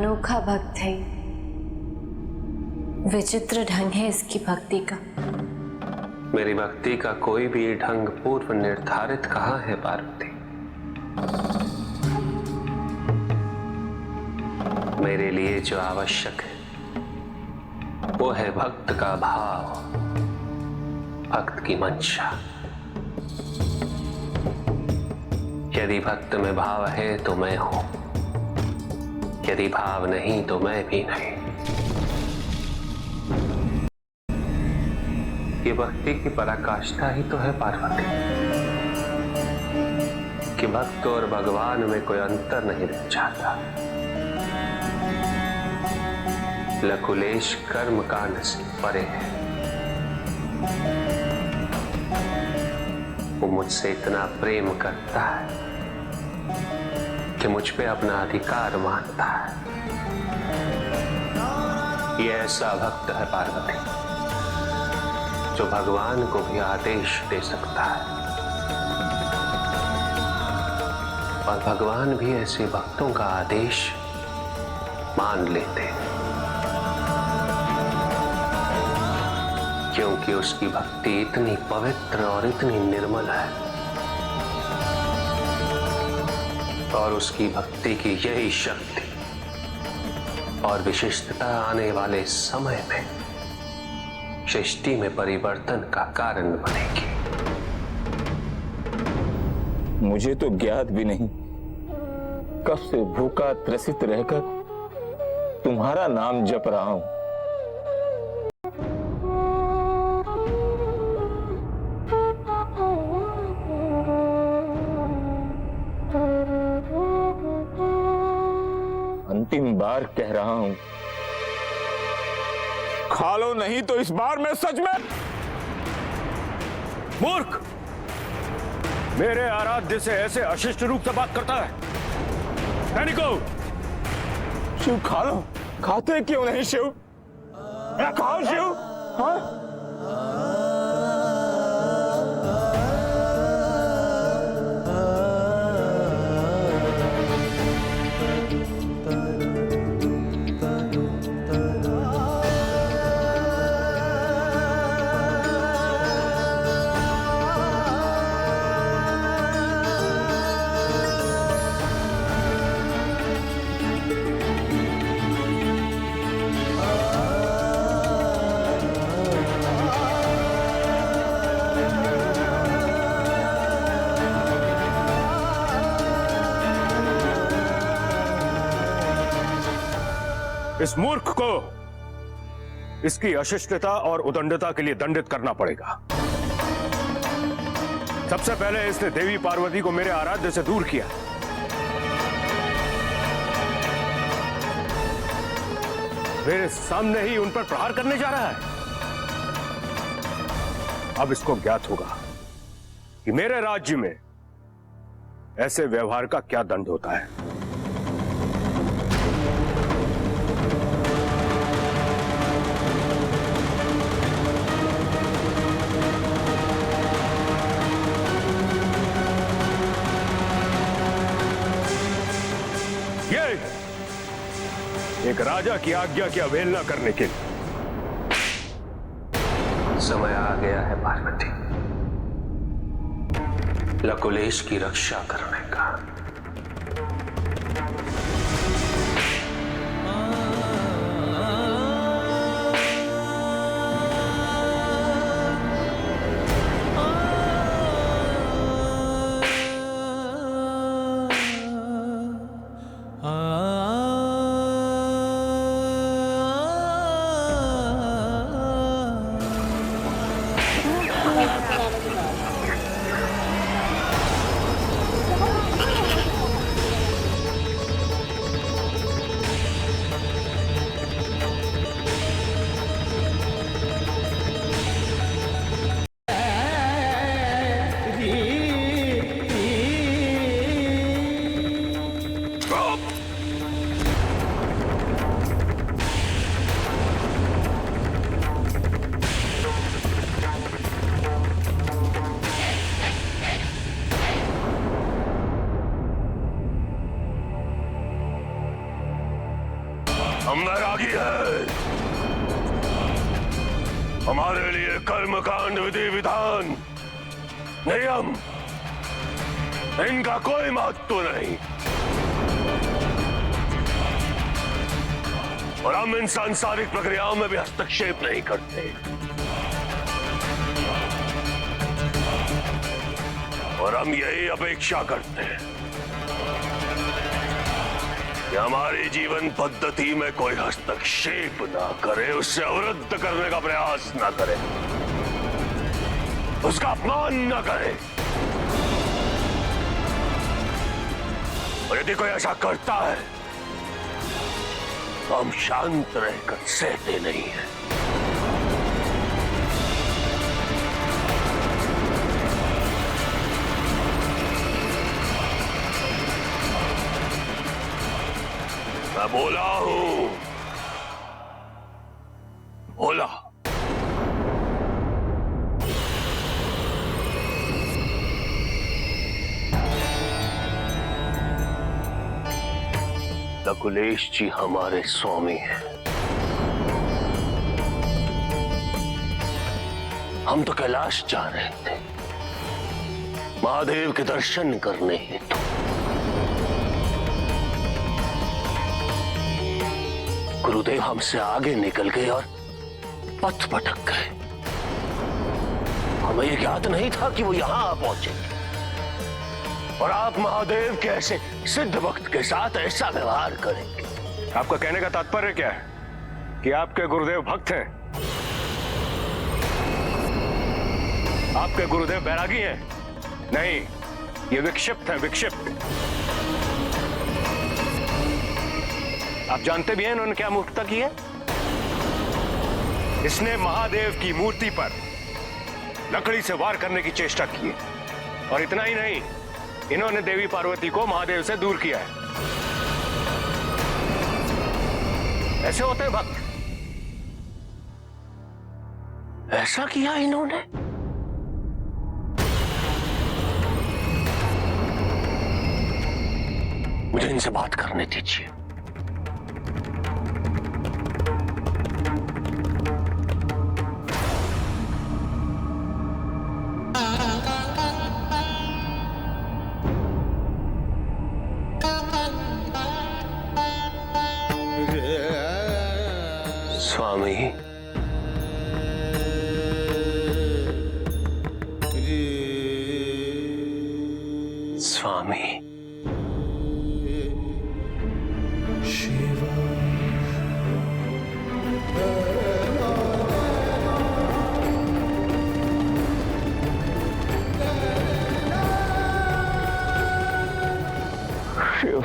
अनोखा भक्त है, विचित्र ढंग है इसकी भक्ति का। मेरी भक्ति का कोई भी ढंग पूर्व निर्धारित कहाँ है पार्वती। मेरे लिए जो आवश्यक है वो है भक्त का भाव, भक्त की मंशा। यदि भक्त में भाव है तो मैं हूं, यदि भाव नहीं तो मैं भी नहीं। ये भक्ति की पराकाष्ठा ही तो है पार्वती, कि भक्त और भगवान में कोई अंतर नहीं रह जाता। लकुलेश कर्म कांड से परे है। वो मुझसे इतना प्रेम करता है कि मुझ पे अपना अधिकार मानता है। ये ऐसा भक्त है पार्वती जो भगवान को भी आदेश दे सकता है, और भगवान भी ऐसे भक्तों का आदेश मान लेते हैं, क्योंकि उसकी भक्ति इतनी पवित्र और इतनी निर्मल है, और उसकी भक्ति की यही शक्ति और विशिष्टता आने वाले समय में सृष्टि में परिवर्तन का कारण बनेगी। मुझे तो ज्ञात भी नहीं कब से भूखा त्रसित रहकर तुम्हारा नाम जप रहा हूं। अंतिम बार कह रहा हूं, खा लो नहीं तो इस बार मैं सच में। मूर्ख! मेरे आराध्य से ऐसे अशिष्ट रूप से बात करता है। सैनिको! शिव खा लो। खाते क्यों नहीं शिव? खाओ शिव। हाँ? इस मूर्ख को इसकी अशिष्टता और उदंडता के लिए दंडित करना पड़ेगा। सबसे पहले इसने देवी पार्वती को मेरे आराध्य से दूर किया। मेरे सामने ही उन पर प्रहार करने जा रहा है। अब इसको ज्ञात होगा कि मेरे राज्य में ऐसे व्यवहार का क्या दंड होता है। एक राजा की आज्ञा की अवहेलना करने के लिए समय आ गया है पार्वती, लकुलेश की रक्षा करने का। हम वैरागी हैं। हमारे लिए कर्मकांड, विधि विधान, नियम, इनका कोई महत्व नहीं। और हम इन सांसारिक प्रक्रियाओं में भी हस्तक्षेप नहीं करते। और हम यही अपेक्षा करते हैं कि हमारी जीवन पद्धति में कोई हस्तक्षेप ना करे, उससे अवरुद्ध करने का प्रयास ना करे, उसका अपमान ना करे। और यदि कोई ऐसा करता है तो हम शांत रहकर सहते नहीं हैं। मैं बोला हूं, बोला। नकुलेश जी हमारे स्वामी हैं। हम तो कैलाश जा रहे थे महादेव के दर्शन करने हेतु। गुरुदेव हमसे आगे निकल गए और पथ भटक गए। हमें यह ज्ञात नहीं था कि वो यहां पहुंचेंगे। और आप महादेव के ऐसे सिद्ध भक्त के साथ ऐसा व्यवहार करेंगे। आपका कहने का तात्पर्य क्या है कि आपके गुरुदेव भक्त हैं? आपके गुरुदेव बैरागी हैं? नहीं, ये विक्षिप्त हैं, विक्षिप्त। आप जानते भी हैं इन्होंने क्या मूर्खता की है? इसने महादेव की मूर्ति पर लकड़ी से वार करने की चेष्टा की है। और इतना ही नहीं, इन्होंने देवी पार्वती को महादेव से दूर किया है। ऐसे होते हैं भक्त। ऐसा किया इन्होंने? मुझे इनसे बात करने दीजिए। स्वामी, स्वामी, शिव